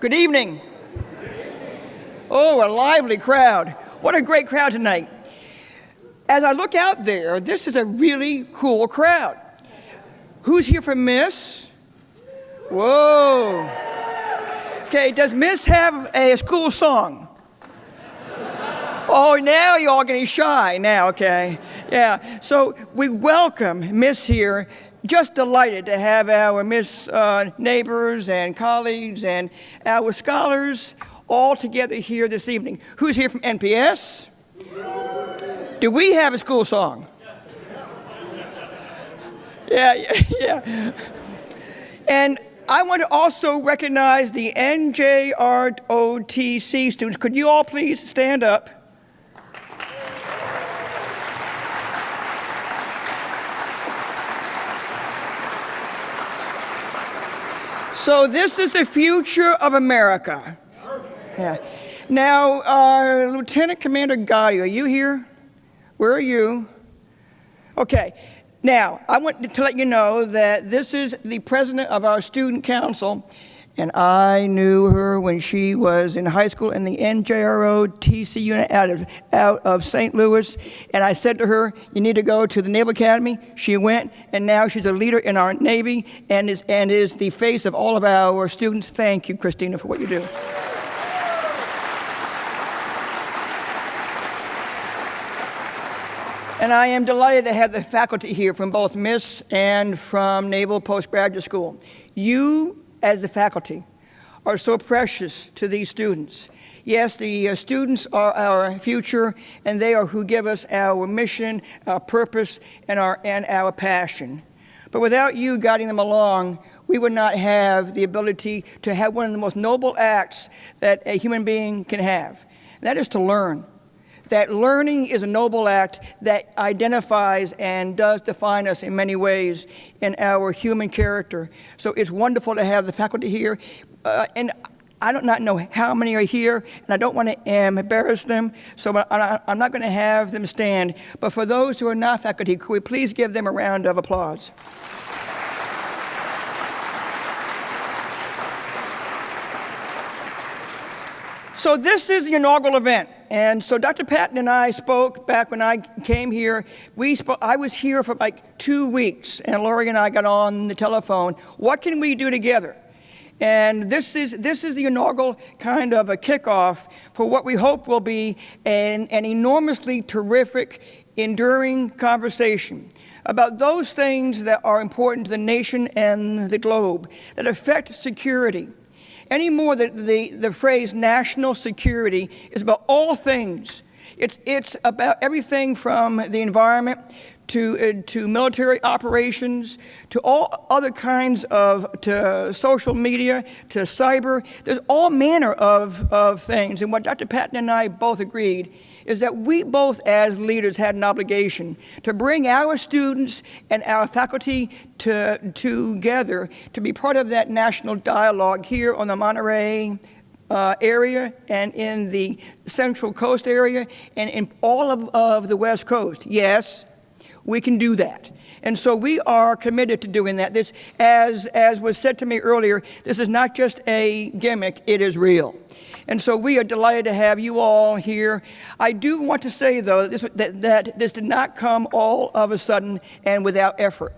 Good evening. Oh, a lively crowd. What a great crowd tonight. As I look out there, this is a really cool crowd. Who's here for MIIS? Whoa. Okay, does MIIS have a school song? Oh, now you're all getting shy now, okay. Yeah, so we welcome MIIS here. Just delighted to have our MIIS neighbors and colleagues and our scholars all together here this evening. Who's here from NPS? Do we have a school song? Yeah. And I want to also recognize the NJROTC students. Could you all please stand up? So this is the future of America. Yeah. Now, Lieutenant Commander Gotti, are you here? Where are you? Okay. Now, I want to let you know that this is the president of our student council, and I knew her when she was in high school in the NJROTC unit out of St. Louis, and I said to her, you need to go to the Naval Academy. She went, and now she's a leader in our Navy and is the face of all of our students. Thank you, Christina, for what you do. And I am delighted to have the faculty here from both MIIS and from Naval Postgraduate School. You, as the faculty, are so precious to these students. Yes, the students are our future, and they are who give us our mission, our purpose, and our passion. But without you guiding them along, we would not have the ability to have one of the most noble acts that a human being can have. And that is to learn. That learning is a noble act that identifies and does define us in many ways in our human character. So it's wonderful to have the faculty here. And I do not know how many are here, and I don't want to embarrass them, so I'm not going to have them stand. But for those who are not faculty, could we please give them a round of applause? So this is the inaugural event. And so Dr. Patton and I spoke back when I came here. I was here for like 2 weeks, and Lori and I got on the telephone. What can we do together? And this is the inaugural kind of a kickoff for what we hope will be an enormously terrific, enduring conversation about those things that are important to the nation and the globe, that affect security. Anymore, the phrase national security is about all things. It's about everything from the environment to military operations, to all other kinds to social media, to cyber. There's all manner of things. And what Dr. Patton and I both agreed is that we both as leaders had an obligation to bring our students and our faculty together to be part of that national dialogue here on the Monterey area and in the Central Coast area and in all of the West Coast. Yes, we can do that. And so we are committed to doing that. This, as was said to me earlier, this is not just a gimmick, it is real. And so we are delighted to have you all here. I do want to say, though, that this did not come all of a sudden and without effort.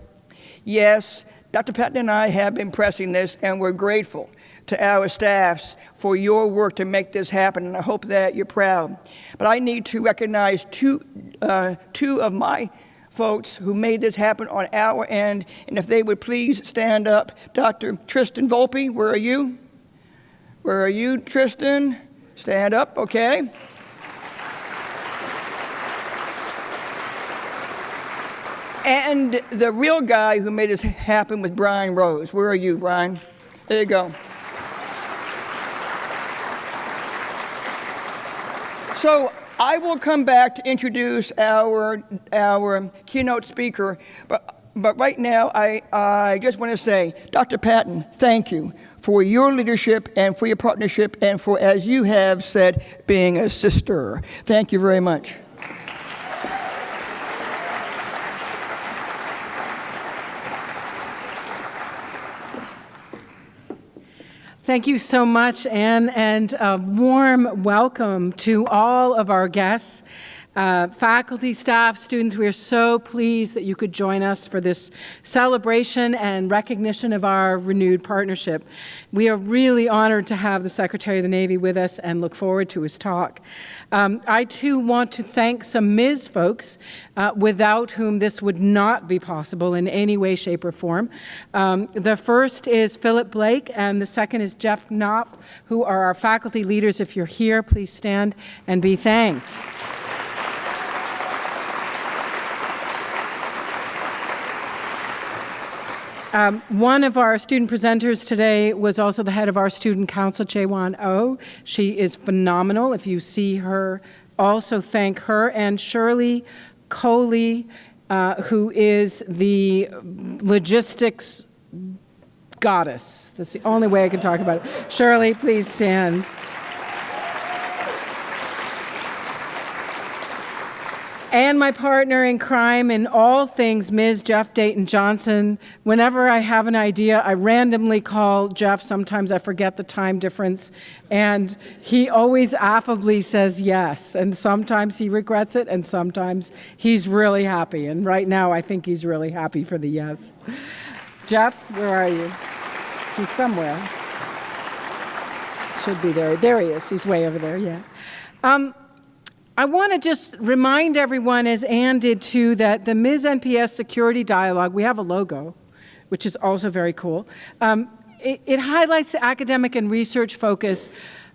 Yes, Dr. Patton and I have been pressing this, and we're grateful to our staffs for your work to make this happen, and I hope that you're proud. But I need to recognize two of my folks who made this happen on our end, and if they would please stand up. Dr. Tristan Volpe, where are you? Where are you, Tristan? Stand up, okay. And the real guy who made this happen was Brian Rose. Where are you, Brian? There you go. So I will come back to introduce our keynote speaker, but right now I just want to say, Dr. Patton, thank you for your leadership and for your partnership and for, as you have said, being a sister. Thank you very much. Thank you so much, Anne, and a warm welcome to all of our guests, faculty, staff, students. We are so pleased that you could join us for this celebration and recognition of our renewed partnership. We are really honored to have the Secretary of the Navy with us and look forward to his talk. I, too, want to thank some MIIS folks without whom this would not be possible in any way, shape, or form. The first is Philip Blake, and the second is Jeff Knopf, who are our faculty leaders. If you're here, please stand and be thanked. One of our student presenters today was also the head of our student council, Chaewon Oh. She is phenomenal. If you see her, also thank her. And Shirley Coley, who is the logistics goddess. That's the only way I can talk about it. Shirley, please stand. And my partner in crime in all things, Ms. Jeff Dayton Johnson. Whenever I have an idea, I randomly call Jeff. Sometimes I forget the time difference. And he always affably says yes. And sometimes he regrets it, and sometimes he's really happy. And right now, I think he's really happy for the yes. Jeff, where are you? He's somewhere. Should be there. There he is. He's way over there, yeah. I want to just remind everyone, as Anne did too, that the MIIS NPS Security Dialogue, we have a logo, which is also very cool. It highlights the academic and research focus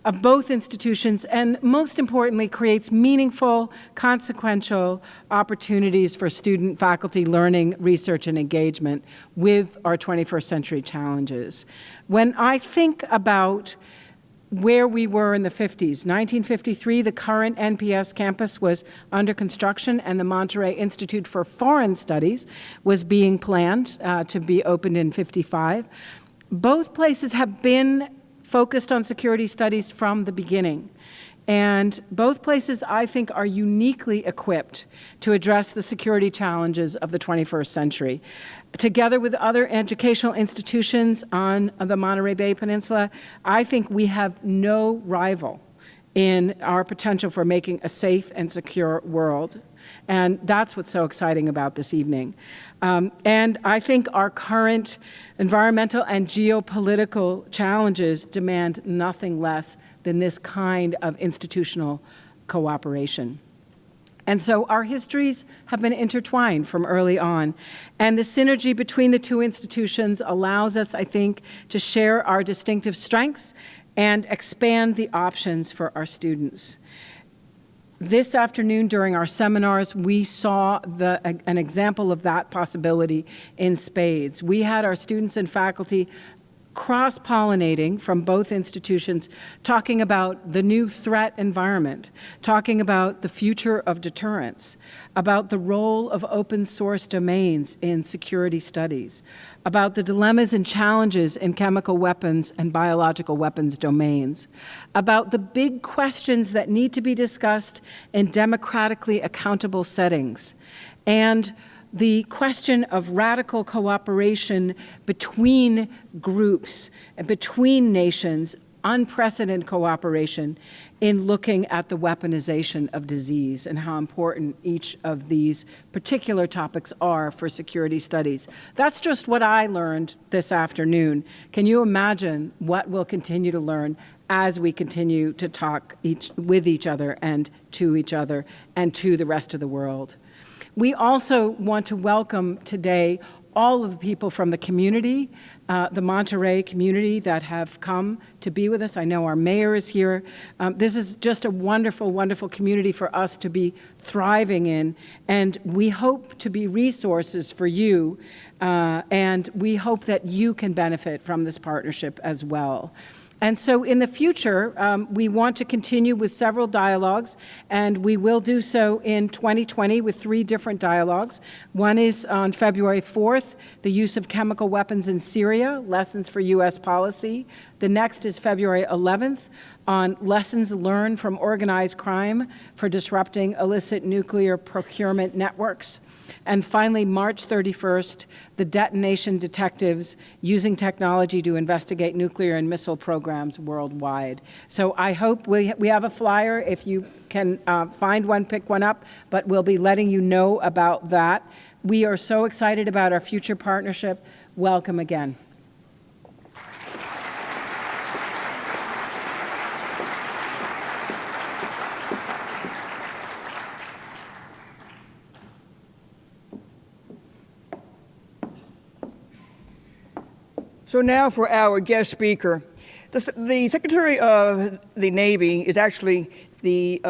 of both institutions and, most importantly, creates meaningful, consequential opportunities for student, faculty, learning, research, and engagement with our 21st century challenges. When I think about where we were in the 50s. 1953, the current NPS campus was under construction, and the Monterey Institute for Foreign Studies was being planned to be opened in 55. Both places have been focused on security studies from the beginning. And both places, I think, are uniquely equipped to address the security challenges of the 21st century. Together with other educational institutions on the Monterey Bay Peninsula, I think we have no rival in our potential for making a safe and secure world. And that's what's so exciting about this evening. And I think our current environmental and geopolitical challenges demand nothing less than this kind of institutional cooperation. And so our histories have been intertwined from early on. And the synergy between the two institutions allows us, I think, to share our distinctive strengths and expand the options for our students. This afternoon during our seminars, we saw an example of that possibility in spades. We had our students and faculty cross-pollinating from both institutions, talking about the new threat environment, talking about the future of deterrence, about the role of open source domains in security studies, about the dilemmas and challenges in chemical weapons and biological weapons domains, about the big questions that need to be discussed in democratically accountable settings, and the question of radical cooperation between groups and between nations, unprecedented cooperation in looking at the weaponization of disease and how important each of these particular topics are for security studies. That's just what I learned this afternoon. Can you imagine what we'll continue to learn as we continue to talk with each other and to the rest of the world? We also want to welcome today all of the people from the community, the Monterey community that have come to be with us. I know our mayor is here. This is just a wonderful, wonderful community for us to be thriving in, and we hope to be resources for you, and we hope that you can benefit from this partnership as well. And so in the future, we want to continue with several dialogues, and we will do so in 2020 with 3 different dialogues. One is on February 4th, the use of chemical weapons in Syria, lessons for U.S. policy. The next is February 11th on lessons learned from organized crime for disrupting illicit nuclear procurement networks. And finally, March 31st, the detonation detectives using technology to investigate nuclear and missile programs worldwide. So I hope we have a flyer. If you can find one, pick one up, but we'll be letting you know about that. We are so excited about our future partnership. Welcome again. So now for our guest speaker. The Secretary of the Navy is actually the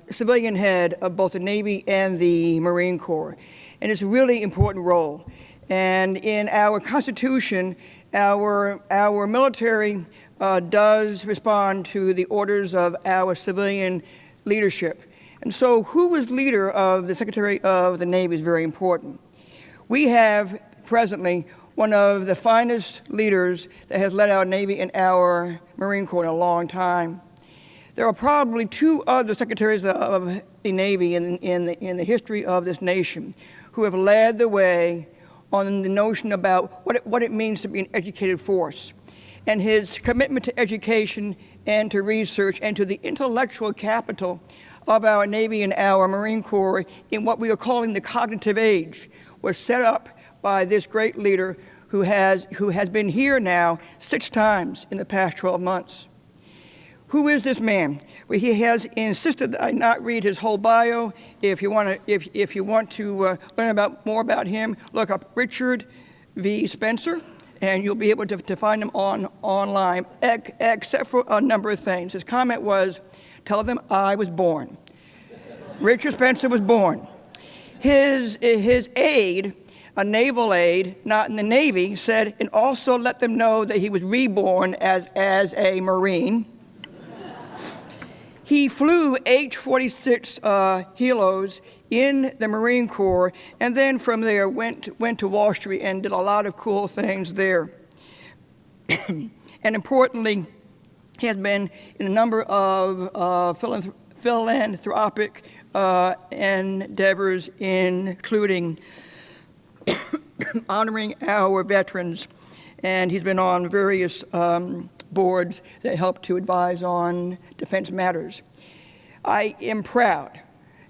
civilian head of both the Navy and the Marine Corps, and it's a really important role. And in our Constitution, our military does respond to the orders of our civilian leadership. And so who is leader of the Secretary of the Navy is very important. We have presently one of the finest leaders that has led our Navy and our Marine Corps in a long time. There are probably two other secretaries of the Navy in the history of this nation who have led the way on the notion about what it means to be an educated force. And his commitment to education and to research and to the intellectual capital of our Navy and our Marine Corps in what we are calling the cognitive age was set up by this great leader who has been here now 6 times in the past 12 months. Who is this man? Well, he has insisted that I not read his whole bio. If you want to learn more about him, look up Richard V. Spencer, and you'll be able to find him online, except for a number of things. His comment was, "Tell them I was born." Richard Spencer was born. His aide, a naval aide, not in the Navy, said, and also let them know that he was reborn as a Marine. He flew H-46 helos in the Marine Corps, and then from there went to Wall Street and did a lot of cool things there. And importantly, he has been in a number of philanthropic endeavors, including honoring our veterans, and he's been on various boards that help to advise on defense matters. I am proud,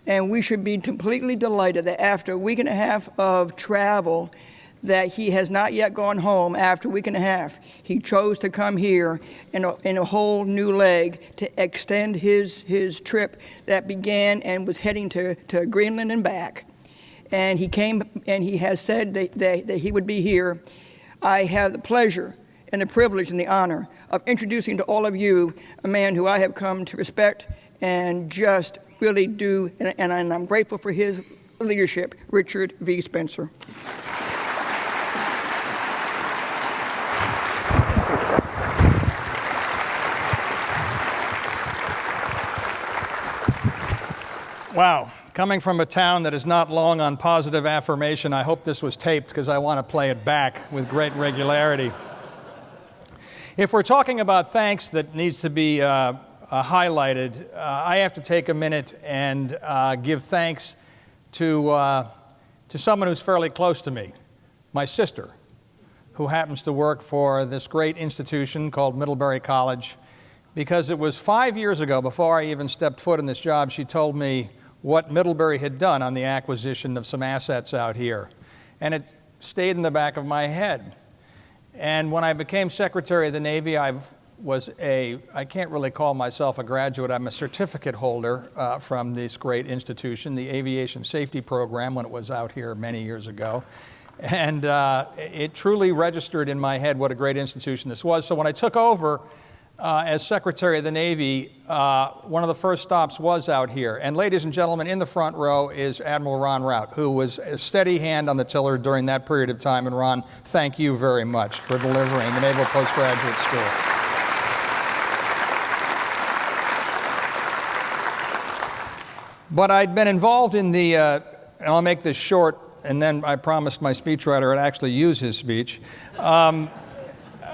and we should be completely delighted that after a week and a half of travel, that he has not yet gone home after a week and a half. He chose to come here in a whole new leg to extend his trip that began and was heading to Greenland and back. And he came and he has said that he would be here. I have the pleasure and the privilege and the honor of introducing to all of you a man who I have come to respect and just really do, and I'm grateful for his leadership, Richard V. Spencer. Wow. Coming from a town that is not long on positive affirmation, I hope this was taped because I want to play it back with great regularity. If we're talking about thanks that needs to be highlighted, I have to take a minute and give thanks to someone who's fairly close to me, my sister, who happens to work for this great institution called Middlebury College, because it was 5 years ago, before I even stepped foot in this job, she told me what Middlebury had done on the acquisition of some assets out here. And it stayed in the back of my head. And when I became Secretary of the Navy, I can't really call myself a graduate, I'm a certificate holder from this great institution, the Aviation Safety Program, when it was out here many years ago. And it truly registered in my head what a great institution this was. So when I took over as Secretary of the Navy, one of the first stops was out here. And ladies and gentlemen, in the front row is Admiral Ron Rout, who was a steady hand on the tiller during that period of time. And Ron, thank you very much for delivering the Naval Postgraduate School. But I'd been involved in the, and I'll make this short, and then I promised my speechwriter I'd actually use his speech.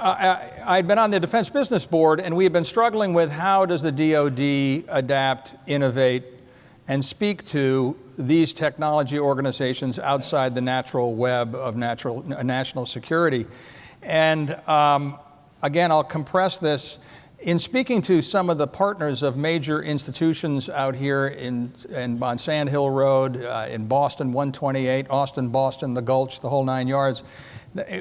I'd been on the Defense Business Board, and we had been struggling with how does the DoD adapt, innovate, and speak to these technology organizations outside the natural web of national security. And again, I'll compress this. In speaking to some of the partners of major institutions out here on Sand Hill Road, in Boston 128, Austin, Boston, the Gulch, the whole 9 yards,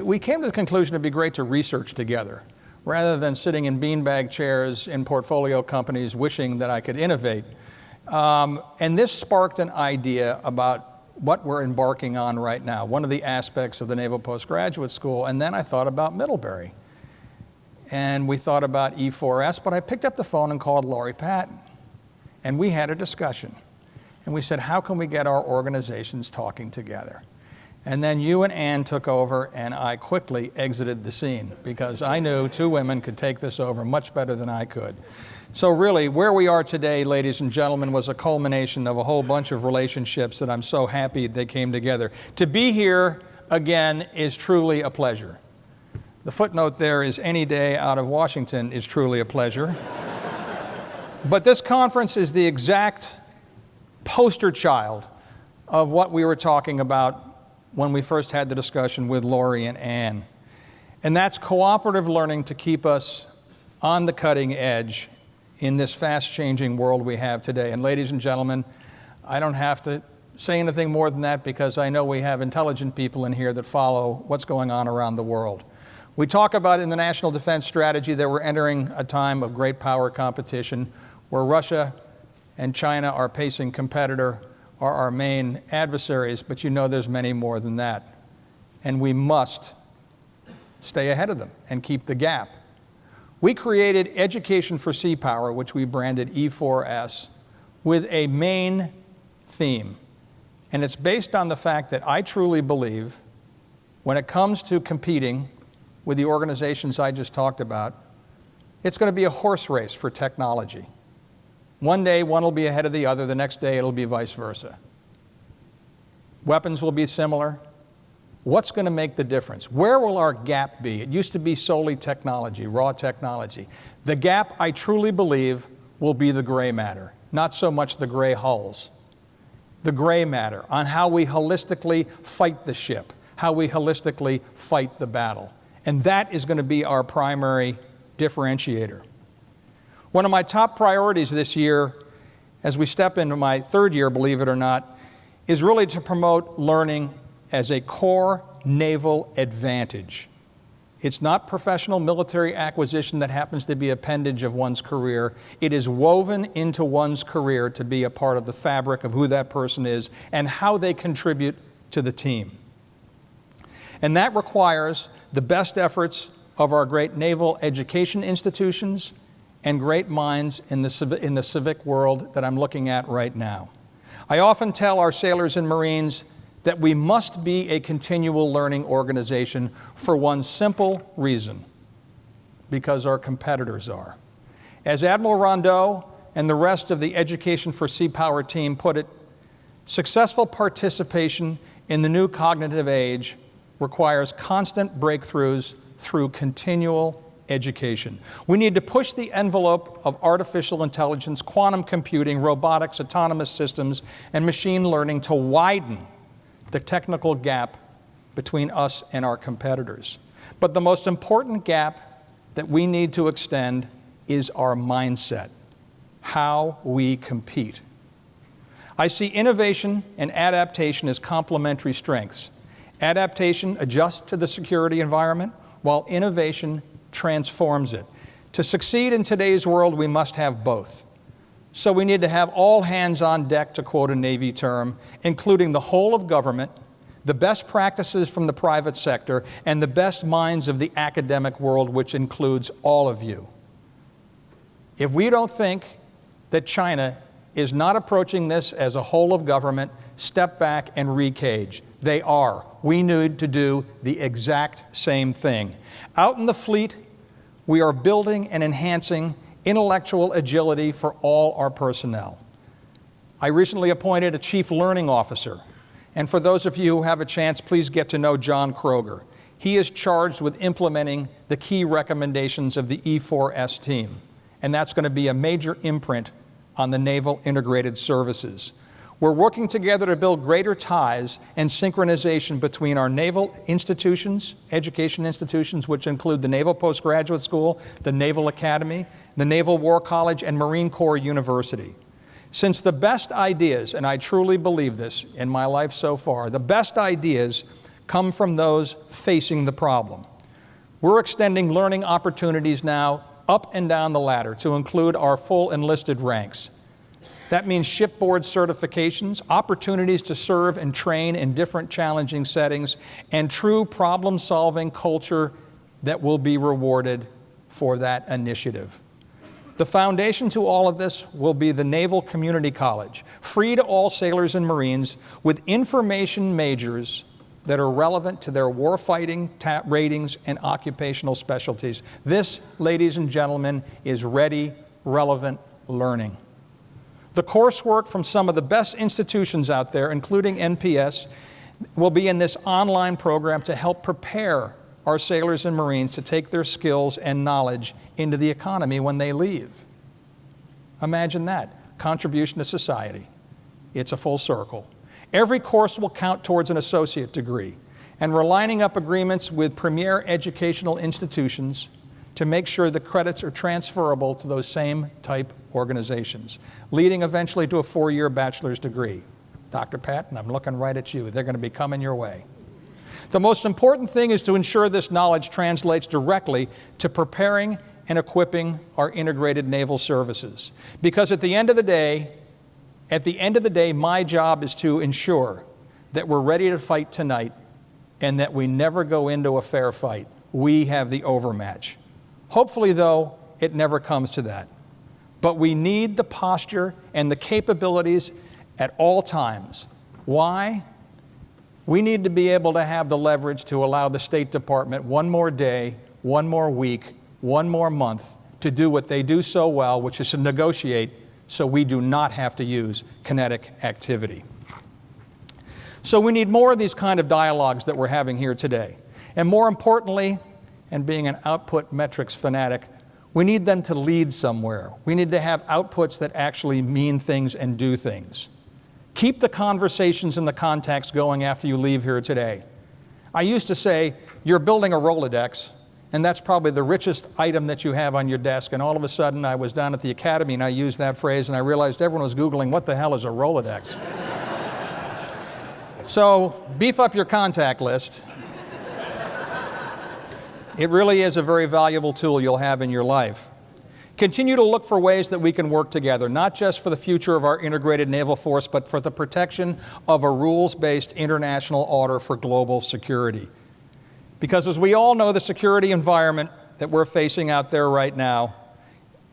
we came to the conclusion it'd be great to research together rather than sitting in beanbag chairs in portfolio companies wishing that I could innovate. And this sparked an idea about what we're embarking on right now, one of the aspects of the Naval Postgraduate School. And then I thought about Middlebury. And we thought about E4S, but I picked up the phone and called Lori Patton. And we had a discussion. And we said, how can we get our organizations talking together? And then you and Ann took over, and I quickly exited the scene because I knew two women could take this over much better than I could. So really, where we are today, ladies and gentlemen, was a culmination of a whole bunch of relationships that I'm so happy they came together. To be here again is truly a pleasure. The footnote there is any day out of Washington is truly a pleasure. But this conference is the exact poster child of what we were talking about when we first had the discussion with Lori and Ann. And that's cooperative learning to keep us on the cutting edge in this fast-changing world we have today. And ladies and gentlemen, I don't have to say anything more than that because I know we have intelligent people in here that follow what's going on around the world. We talk about in the National Defense Strategy that we're entering a time of great power competition where Russia and China are pacing competitor, are our main adversaries, but you know there's many more than that. And we must stay ahead of them and keep the gap. We created Education for Sea Power, which we branded E4S, with a main theme. And it's based on the fact that I truly believe when it comes to competing with the organizations I just talked about, it's going to be a horse race for technology. One day, one will be ahead of the other. The next day, it'll be vice versa. Weapons will be similar. What's going to make the difference? Where will our gap be? It used to be solely technology, raw technology. The gap, I truly believe, will be the gray matter, not so much the gray hulls. The gray matter on how we holistically fight the ship, how we holistically fight the battle. And that is going to be our primary differentiator. One of my top priorities this year, as we step into my third year, believe it or not, is really to promote learning as a core naval advantage. It's not professional military acquisition that happens to be an appendage of one's career. It is woven into one's career to be a part of the fabric of who that person is and how they contribute to the team. And that requires the best efforts of our great naval education institutions and great minds in the civic world that I'm looking at right now. I often tell our sailors and Marines that we must be a continual learning organization for one simple reason, because our competitors are. As Admiral Rondeau and the rest of the Education for Sea Power team put it, successful participation in the new cognitive age requires constant breakthroughs through continual education. We need to push the envelope of artificial intelligence, quantum computing, robotics, autonomous systems, and machine learning to widen the technical gap between us and our competitors. But the most important gap that we need to extend is our mindset, how we compete. I see innovation and adaptation as complementary strengths. Adaptation adjusts to the security environment, while innovation transforms it. To succeed in today's world, we must have both. So we need to have all hands on deck, to quote a Navy term, including the whole of government, the best practices from the private sector, and the best minds of the academic world, which includes all of you. If we don't think that China is not approaching this as a whole of government, step back and recage. They are. We need to do the exact same thing. Out in the fleet, we are building and enhancing intellectual agility for all our personnel. I recently appointed a chief learning officer, and for those of you who have a chance, please get to know John Kroger. He is charged with implementing the key recommendations of the E4S team, and that's going to be a major imprint on the Naval Integrated Services. We're working together to build greater ties and synchronization between our naval institutions, education institutions, which include the Naval Postgraduate School, the Naval Academy, the Naval War College, and Marine Corps University. Since the best ideas, and I truly believe this in my life so far, the best ideas come from those facing the problem. We're extending learning opportunities now up and down the ladder to include our full enlisted ranks. That means shipboard certifications, opportunities to serve and train in different challenging settings, and true problem-solving culture that will be rewarded for that initiative. The foundation to all of this will be the Naval Community College, free to all sailors and Marines, with information majors that are relevant to their warfighting ratings and occupational specialties. This, ladies and gentlemen, is ready, relevant learning. The coursework from some of the best institutions out there, including NPS, will be in this online program to help prepare our sailors and Marines to take their skills and knowledge into the economy when they leave. Imagine that, contribution to society. It's a full circle. Every course will count towards an associate degree, and we're lining up agreements with premier educational institutions to make sure the credits are transferable to those same type organizations, leading eventually to a 4-year bachelor's degree. Dr. Patton, I'm looking right at you. They're going to be coming your way. The most important thing is to ensure this knowledge translates directly to preparing and equipping our integrated naval services. Because at the end of the day, my job is to ensure that we're ready to fight tonight and that we never go into a fair fight. We have the overmatch. Hopefully, though, it never comes to that. But we need the posture and the capabilities at all times. Why? We need to be able to have the leverage to allow the State Department one more day, one more week, one more month to do what they do so well, which is to negotiate so we do not have to use kinetic activity. So we need more of these kind of dialogues that we're having here today. And more importantly, and being an output metrics fanatic, we need them to lead somewhere. We need to have outputs that actually mean things and do things. Keep the conversations and the contacts going after you leave here today. I used to say, you're building a Rolodex, and that's probably the richest item that you have on your desk. And all of a sudden, I was down at the Academy, and I used that phrase, and I realized everyone was Googling, what the hell is a Rolodex? So beef up your contact list. It really is a very valuable tool you'll have in your life. Continue to look for ways that we can work together, not just for the future of our integrated naval force, but for the protection of a rules-based international order for global security. Because as we all know, the security environment that we're facing out there right now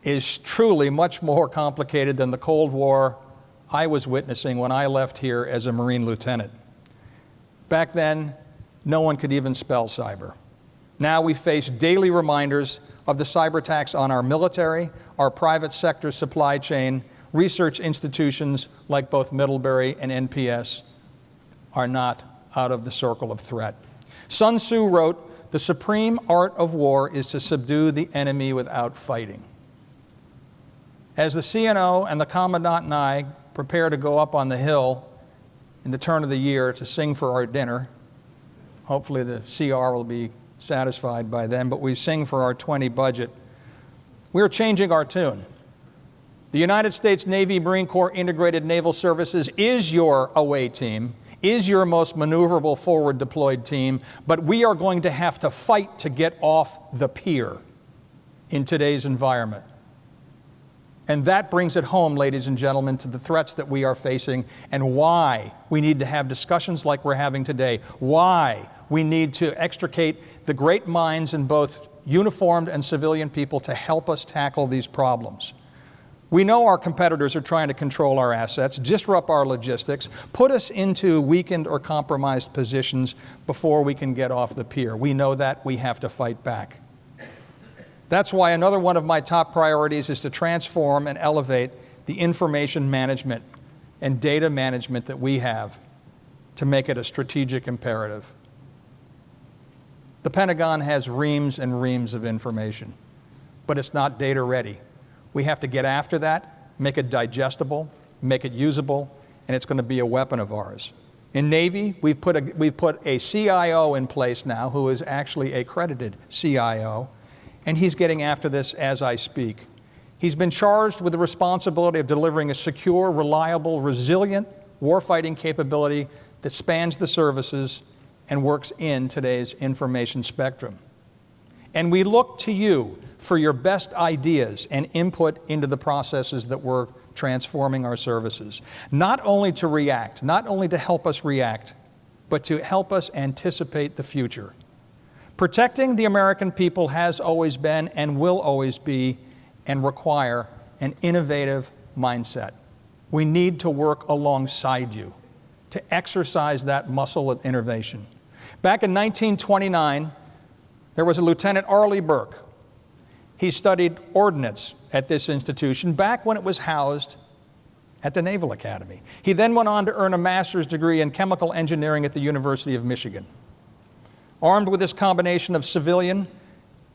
is truly much more complicated than the Cold War I was witnessing when I left here as a Marine lieutenant. Back then, no one could even spell cyber. Now we face daily reminders of the cyber attacks on our military, our private sector supply chain, research institutions like both Middlebury and NPS are not out of the circle of threat. Sun Tzu wrote, "The supreme art of war is to subdue the enemy without fighting." As the CNO and the Commandant and I prepare to go up on the hill in the turn of the year to sing for our dinner, hopefully the CR will be satisfied by then, but we sing for our 20 budget. We're changing our tune. The United States Navy Marine Corps Integrated Naval Services is your away team, is your most maneuverable forward deployed team, but we are going to have to fight to get off the pier in today's environment. And that brings it home, ladies and gentlemen, to the threats that we are facing and why we need to have discussions like we're having today, why we need to extricate the great minds in both uniformed and civilian people to help us tackle these problems. We know our competitors are trying to control our assets, disrupt our logistics, put us into weakened or compromised positions before we can get off the pier. We know that. We have to fight back. That's why another one of my top priorities is to transform and elevate the information management and data management that we have to make it a strategic imperative. The Pentagon has reams and reams of information, but it's not data ready. We have to get after that, make it digestible, make it usable, and it's going to be a weapon of ours. In Navy, we've put a CIO in place now who is actually a credited CIO, and he's getting after this as I speak. He's been charged with the responsibility of delivering a secure, reliable, resilient warfighting capability that spans the services and works in today's information spectrum. And we look to you for your best ideas and input into the processes that we're transforming our services. Not only to react, not only to help us react, but to help us anticipate the future. Protecting the American people has always been and will always be and require an innovative mindset. We need to work alongside you to exercise that muscle of innovation. Back in 1929, there was a Lieutenant Arleigh Burke. He studied ordnance at this institution back when it was housed at the Naval Academy. He then went on to earn a master's degree in chemical engineering at the University of Michigan. Armed with this combination of civilian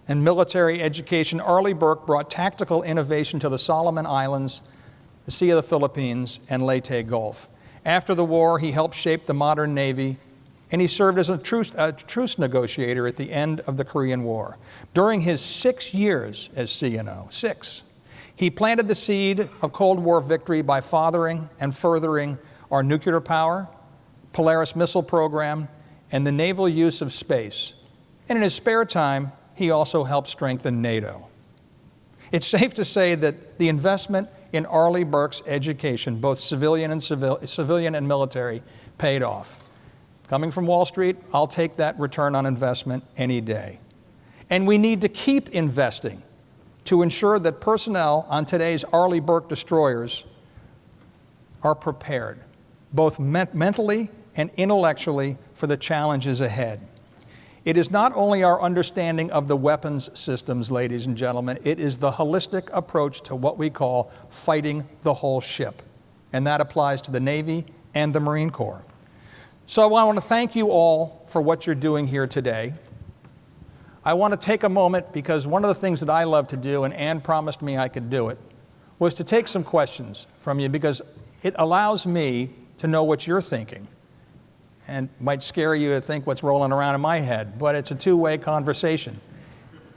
and military education, Arleigh Burke brought tactical innovation to the Solomon Islands, the Sea of the Philippines, and Leyte Gulf. After the war, he helped shape the modern Navy, and he served as a truce negotiator at the end of the Korean War. During his 6 years as CNO, he planted the seed of Cold War victory by fathering and furthering our nuclear power, Polaris missile program, and the naval use of space. And in his spare time, he also helped strengthen NATO. It's safe to say that the investment in Arleigh Burke's education, both civilian and military, paid off. Coming from Wall Street, I'll take that return on investment any day. And we need to keep investing to ensure that personnel on today's Arleigh Burke destroyers are prepared, both mentally and intellectually, for the challenges ahead. It is not only our understanding of the weapons systems, ladies and gentlemen, it is the holistic approach to what we call fighting the whole ship. And that applies to the Navy and the Marine Corps. So I want to thank you all for what you're doing here today. I want to take a moment, because one of the things that I love to do, and Ann promised me I could do it, was to take some questions from you, because it allows me to know what you're thinking. And it might scare you to think what's rolling around in my head, but it's a two-way conversation.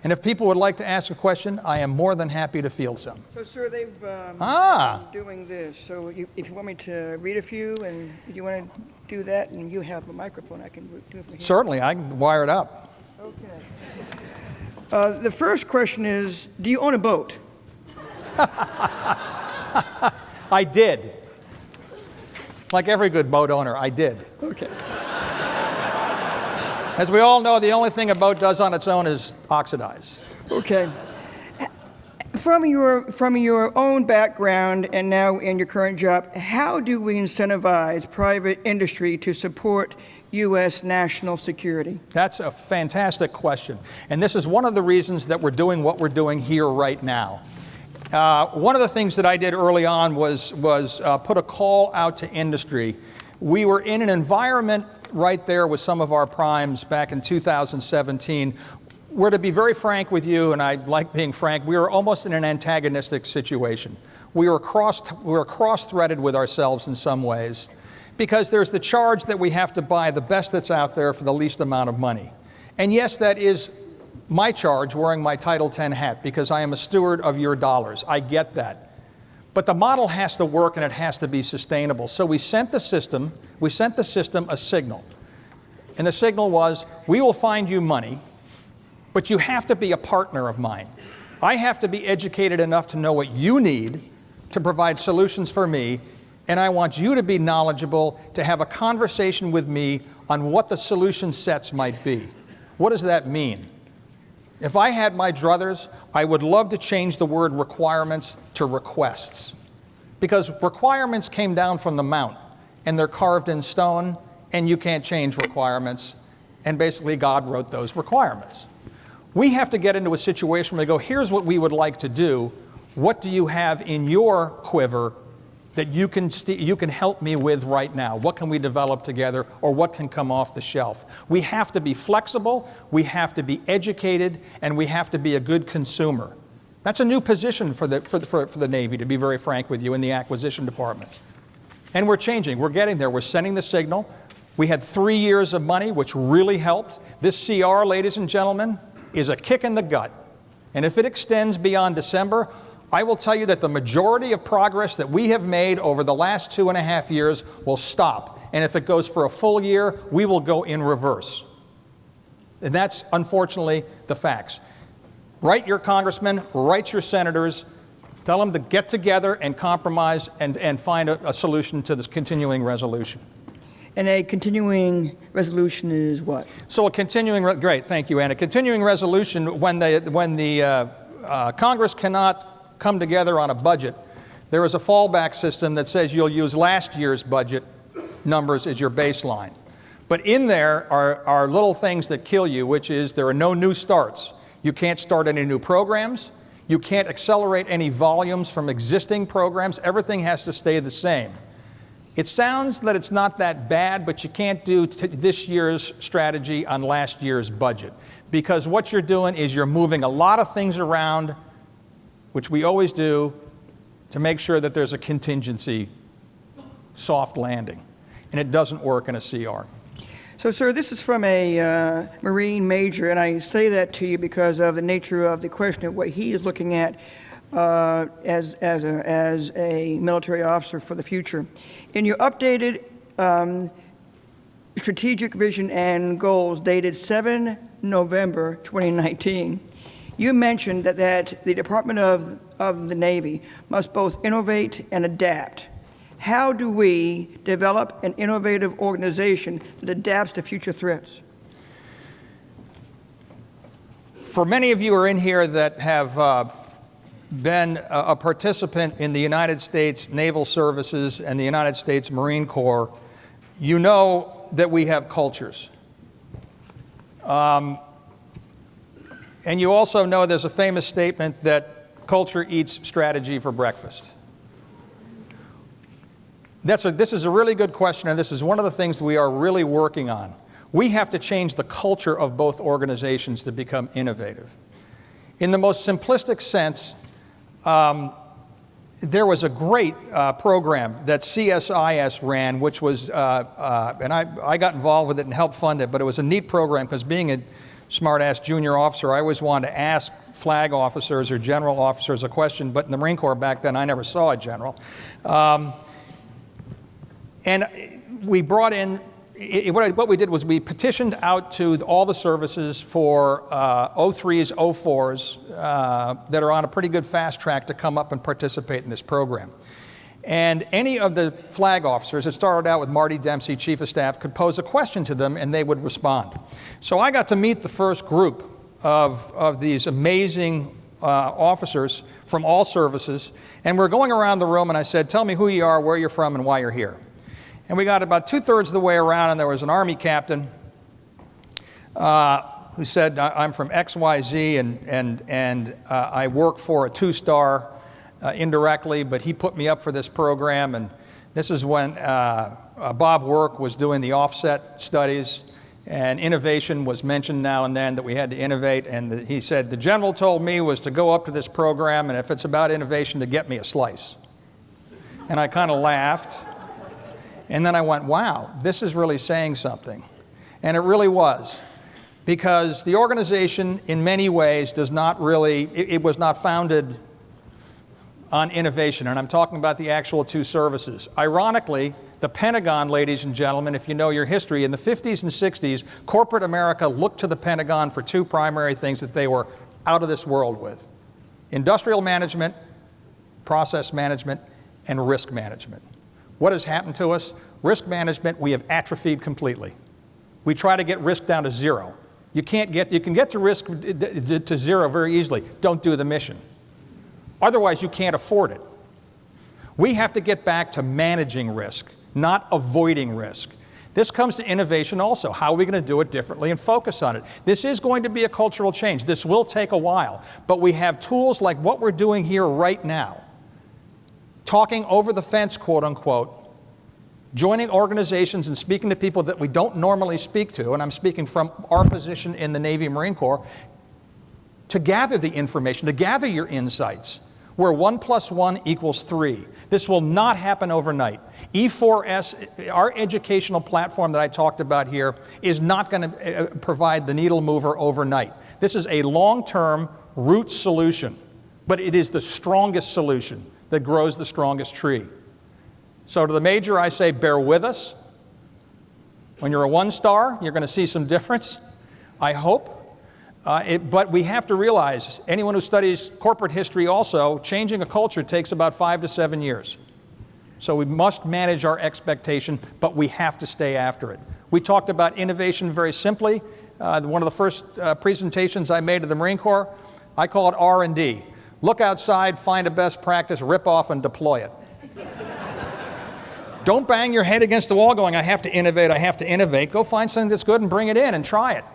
And if people would like to ask a question, I am more than happy to field some. So, sir, they've been doing this. So if you want me to read a few, and you want to do that, and you have a microphone, I can do it from here. Certainly, I can wire it up. Okay. The first question is, do you own a boat? I did. Like every good boat owner, I did. Okay. As we all know, the only thing a boat does on its own is oxidize. Okay. From your own background and now in your current job, how do we incentivize private industry to support U.S. national security? That's a fantastic question. And this is one of the reasons that we're doing what we're doing here right now. One of the things that I did early on was put a call out to industry. We were in an environment right there with some of our primes back in 2017, where, to be very frank with you, and I like being frank, we were almost in an antagonistic situation. We were cross-threaded with ourselves in some ways, because there's the charge that we have to buy the best that's out there for the least amount of money. And yes, that is my charge, wearing my Title X hat, because I am a steward of your dollars. I get that. But the model has to work, and it has to be sustainable. So we sent the system a signal. And the signal was, we will find you money, but you have to be a partner of mine. I have to be educated enough to know what you need to provide solutions for me, and I want you to be knowledgeable to have a conversation with me on what the solution sets might be. What does that mean? If I had my druthers, I would love to change the word requirements to requests, because requirements came down from the mount, and they're carved in stone, and you can't change requirements, and basically God wrote those requirements. We have to get into a situation where we go, here's what we would like to do. What do you have in your quiver that you can help me with right now? What can we develop together, or what can come off the shelf? We have to be flexible, we have to be educated, and we have to be a good consumer. That's a new position for the Navy, to be very frank with you, in the acquisition department. And we're changing, we're getting there, we're sending the signal. We had 3 years of money, which really helped. This CR, ladies and gentlemen, is a kick in the gut. And if it extends beyond December, I will tell you that the majority of progress that we have made over the last 2.5 years will stop. And if it goes for a full year, we will go in reverse. And that's, unfortunately, the facts. Write your congressmen, write your senators, tell them to get together and compromise and find a solution to this continuing resolution. And a continuing resolution is what? So a continuing, great, thank you, Ann. A continuing resolution, when the Congress cannot come together on a budget, there is a fallback system that says you'll use last year's budget numbers as your baseline. But in there are little things that kill you, which is there are no new starts. You can't start any new programs. You can't accelerate any volumes from existing programs. Everything has to stay the same. It sounds that it's not that bad, but you can't do this year's strategy on last year's budget, because what you're doing is you're moving a lot of things around, which we always do, to make sure that there's a contingency soft landing. And it doesn't work in a CR. So, sir, this is from a Marine major, and I say that to you because of the nature of the question of what he is looking at as a military officer for the future. In your updated strategic vision and goals dated 7 November 2019, you mentioned that the Department of the Navy must both innovate and adapt. How do we develop an innovative organization that adapts to future threats? For many of you who are in here that have been a participant in the United States Naval Services and the United States Marine Corps, you know that we have cultures. And you also know there's a famous statement that culture eats strategy for breakfast. This is a really good question, and this is one of the things we are really working on. We have to change the culture of both organizations to become innovative. In the most simplistic sense, there was a great program that CSIS ran, which was, and I got involved with it and helped fund it, but it was a neat program because being a smart-ass junior officer, I always wanted to ask flag officers or general officers a question, but in the Marine Corps back then, I never saw a general. And we brought in, what we did was we petitioned out to all the services for 03s, 04s that are on a pretty good fast track to come up and participate in this program. And any of the flag officers, it started out with Marty Dempsey, Chief of Staff, could pose a question to them and they would respond. So I got to meet the first group of these amazing officers from all services, and we're going around the room and I said, tell me who you are, where you're from, and why you're here. And we got about 2/3 of the way around, and there was an Army captain who said, I'm from XYZ, and I work for a 2-star indirectly, but he put me up for this program. And this is when Bob Work was doing the offset studies, and innovation was mentioned now and then, that we had to innovate. And he said, the general told me was to go up to this program, and if it's about innovation, to get me a slice. And I kind of laughed. And then I went, wow, this is really saying something. And it really was. Because the organization, in many ways, does not really, it was not founded on innovation. And I'm talking about the actual two services. Ironically, the Pentagon, ladies and gentlemen, if you know your history, in the 50s and 60s, corporate America looked to the Pentagon for two primary things that they were out of this world with: industrial management, process management, and risk management. What has happened to us? Risk management, we have atrophied completely. We try to get risk down to zero. You can get to risk to zero very easily. Don't do the mission. Otherwise, you can't afford it. We have to get back to managing risk, not avoiding risk. This comes to innovation also. How are we going to do it differently and focus on it? This is going to be a cultural change. This will take a while, but we have tools like what we're doing here right now talking over the fence, quote unquote, joining organizations and speaking to people that we don't normally speak to, and I'm speaking from our position in the Navy Marine Corps, to gather the information, to gather your insights, where 1 + 1 = 3. This will not happen overnight. E4S, our educational platform that I talked about here, is not going to provide the needle mover overnight. This is a long-term root solution, but it is the strongest solution that grows the strongest tree. So to the major, I say, bear with us. When you're a 1-star, you're going to see some difference, I hope. But we have to realize, anyone who studies corporate history also, changing a culture takes about 5 to 7 years. So we must manage our expectation, but we have to stay after it. We talked about innovation very simply. One of the first presentations I made to the Marine Corps, I call it R&D. Look outside, find a best practice, rip off, and deploy it. Don't bang your head against the wall going, I have to innovate, I have to innovate. Go find something that's good and bring it in and try it.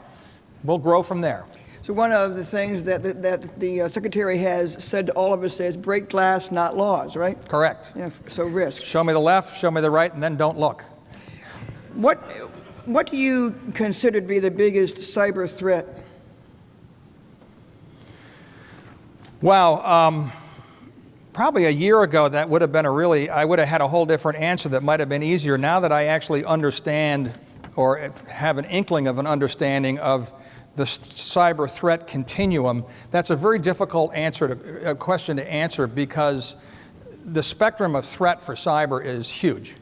We'll grow from there. So one of the things that the Secretary has said to all of us is break glass, not laws, right? Correct. Yeah, so risk. Show me the left, show me the right, and then don't look. What do you consider to be the biggest cyber threat? Wow. Probably a year ago, that would have been I would have had a whole different answer that might have been easier. Now that I actually understand or have an inkling of an understanding of the cyber threat continuum, that's a very difficult question to answer because the spectrum of threat for cyber is huge.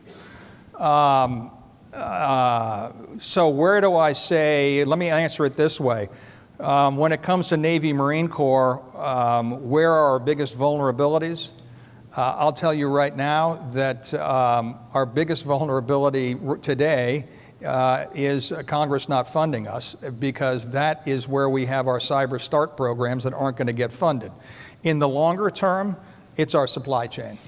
So where do I say, let me answer it this way. When it comes to Navy Marine Corps, where are our biggest vulnerabilities? I'll tell you right now that our biggest vulnerability today is Congress not funding us, because that is where we have our cyber start programs that aren't going to get funded. In the longer term, it's our supply chain.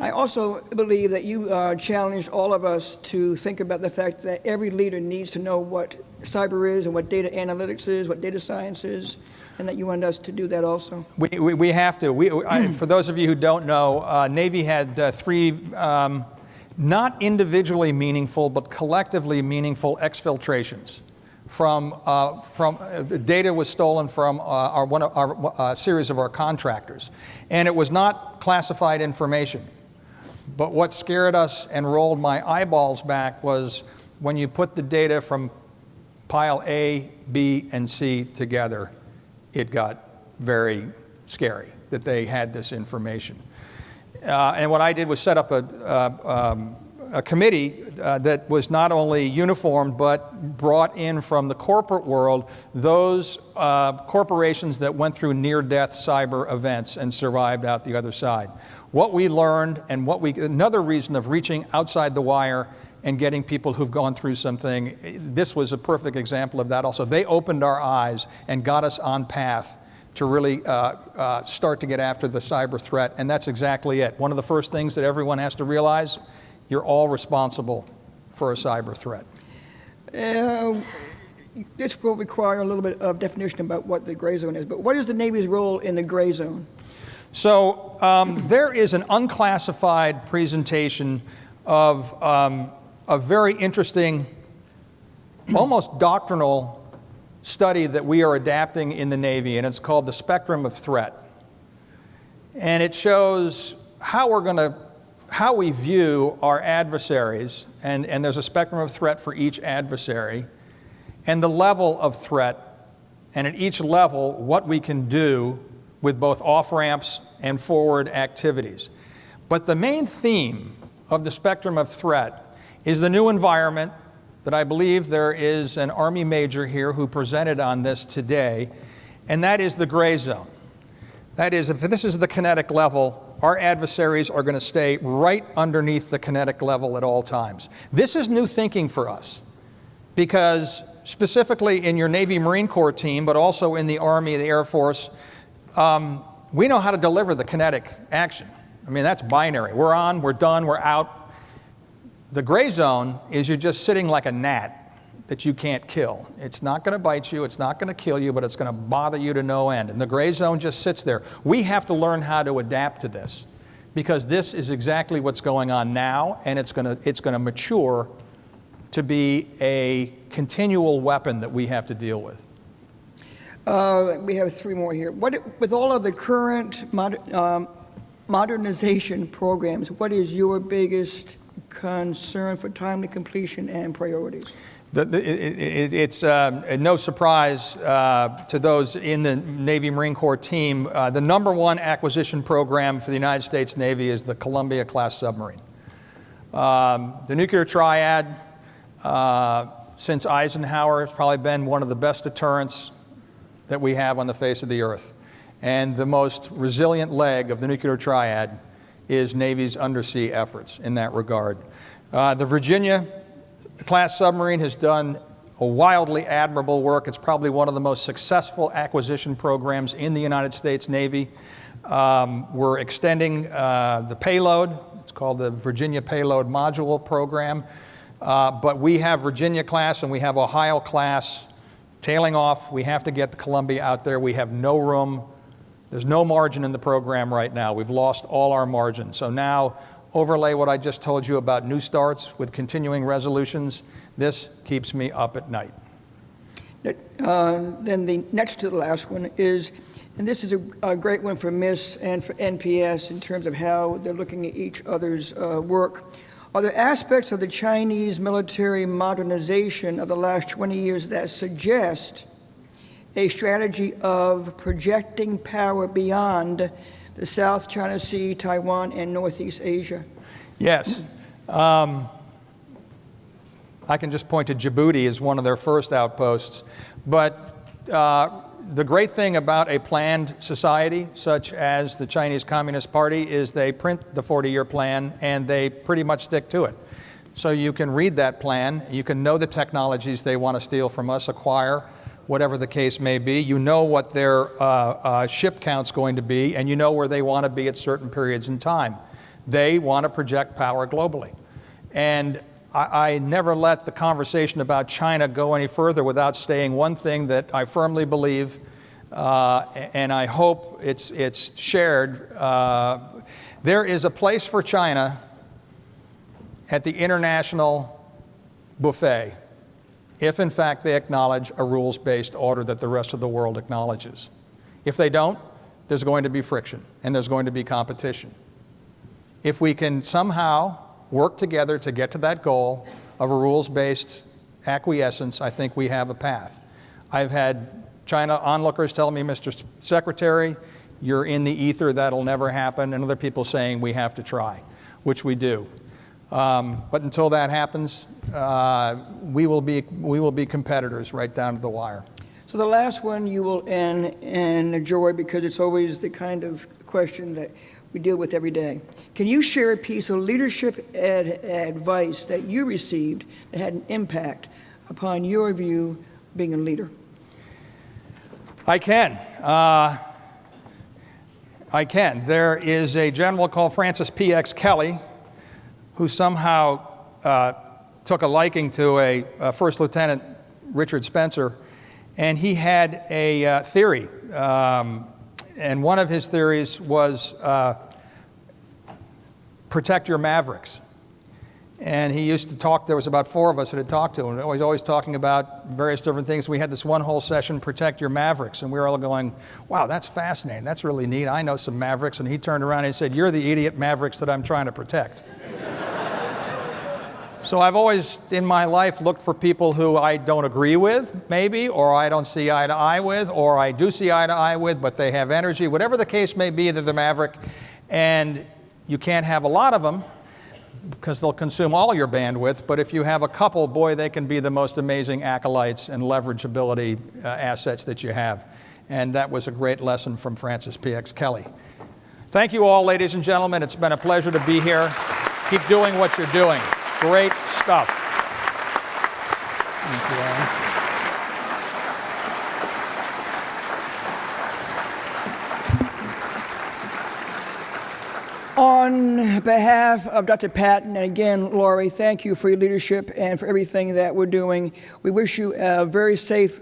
I also believe that you challenged all of us to think about the fact that every leader needs to know what cyber is and what data analytics is, what data science is, and that you want us to do that also. We have to. For those of you who don't know, Navy had 3 not individually meaningful but collectively meaningful exfiltrations. From data was stolen from a series of our contractors, and it was not classified information. But what scared us and rolled my eyeballs back was when you put the data from pile A, B, and C together, it got very scary that they had this information. And what I did was set up a committee that was not only uniformed but brought in from the corporate world those corporations that went through near-death cyber events and survived out the other side. What we learned and another reason of reaching outside the wire and getting people who've gone through something, this was a perfect example of that also. They opened our eyes and got us on path to really start to get after the cyber threat, and that's exactly it. One of the first things that everyone has to realize, you're all responsible for a cyber threat. This will require a little bit of definition about what the gray zone is, but what is the Navy's role in the gray zone? So there is an unclassified presentation of a very interesting, almost doctrinal study that we are adapting in the Navy, and it's called the Spectrum of Threat. And it shows how we view our adversaries, and there's a spectrum of threat for each adversary, and the level of threat, and at each level, what we can do with both off-ramps and forward activities. But the main theme of the spectrum of threat is the new environment that I believe there is an Army major here who presented on this today, and that is the gray zone. That is, if this is the kinetic level, our adversaries are going to stay right underneath the kinetic level at all times. This is new thinking for us, because specifically in your Navy Marine Corps team, but also in the Army, the Air Force, we know how to deliver the kinetic action. I mean, that's binary. We're on, we're done, we're out. The gray zone is you're just sitting like a gnat that you can't kill. It's not going to bite you, it's not going to kill you, but it's going to bother you to no end. And the gray zone just sits there. We have to learn how to adapt to this, because this is exactly what's going on now, and it's going to mature to be a continual weapon that we have to deal with. We have 3 more here. With all of the current modernization programs, what is your biggest concern for timely completion and priorities? It's no surprise to those in the Navy Marine Corps team. The #1 acquisition program for the United States Navy is the Columbia-class submarine. The nuclear triad, since Eisenhower, has probably been one of the best deterrents that we have on the face of the earth. And the most resilient leg of the nuclear triad is Navy's undersea efforts in that regard. The Virginia-class submarine has done a wildly admirable work. It's probably one of the most successful acquisition programs in the United States Navy. We're extending the payload. It's called the Virginia Payload Module Program. But we have Virginia-class and we have Ohio-class tailing off. We have to get the Columbia out there. We have no room. There's no margin in the program right now. We've lost all our margin. So now, overlay what I just told you about new starts with continuing resolutions. This keeps me up at night. Then the next to the last one is, and this is a great one for MIIS and for NPS in terms of how they're looking at each other's work. Are there aspects of the Chinese military modernization of the last 20 years that suggest a strategy of projecting power beyond the South China Sea, Taiwan, and Northeast Asia? Yes. I can just point to Djibouti as one of their first outposts. But the great thing about a planned society, such as the Chinese Communist Party, is they print the 40-year plan and they pretty much stick to it. So you can read that plan, you can know the technologies they want to steal from us, acquire, whatever the case may be. You know what their ship count's going to be, and you know where they want to be at certain periods in time. They want to project power globally. And I never let the conversation about China go any further without saying one thing that I firmly believe, and I hope it's shared. There is a place for China at the international buffet if, in fact, they acknowledge a rules-based order that the rest of the world acknowledges. If they don't, there's going to be friction, and there's going to be competition. If we can somehow work together to get to that goal of a rules-based acquiescence, I think we have a path. I've had China onlookers tell me, Mr. Secretary, you're in the ether, that'll never happen, and other people saying we have to try, which we do. But until that happens, we will be competitors right down to the wire. So the last one you will end and enjoy, because it's always the kind of question that we deal with every day. Can you share a piece of leadership advice that you received that had an impact upon your view of being a leader? I can. There is a general called Francis P.X. Kelly who somehow took a liking to a First Lieutenant Richard Spencer, and he had a theory. And one of his theories was protect your mavericks. And he used to talk, there was about 4 of us that had talked to him, and he was always talking about various different things. We had this one whole session, protect your mavericks, and we were all going, wow, that's fascinating, that's really neat, I know some mavericks. And he turned around and he said, you're the idiot mavericks that I'm trying to protect. So I've always, in my life, looked for people who I don't agree with, maybe, or I don't see eye to eye with, or I do see eye to eye with, but they have energy. Whatever the case may be, they're the maverick. And you can't have a lot of them because they'll consume all your bandwidth. But if you have a couple, boy, they can be the most amazing acolytes and leverageability assets that you have. And that was a great lesson from Francis P.X. Kelly. Thank you all, ladies and gentlemen. It's been a pleasure to be here. Keep doing what you're doing. Great stuff. Thank you, Alan. On behalf of Dr. Patton, and again, Laurie, thank you for your leadership and for everything that we're doing. We wish you a very safe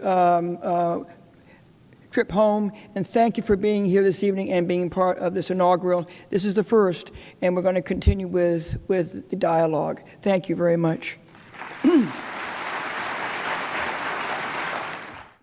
trip home, and thank you for being here this evening and being part of this inaugural. This is the first, and we're going to continue with the dialogue. Thank you very much.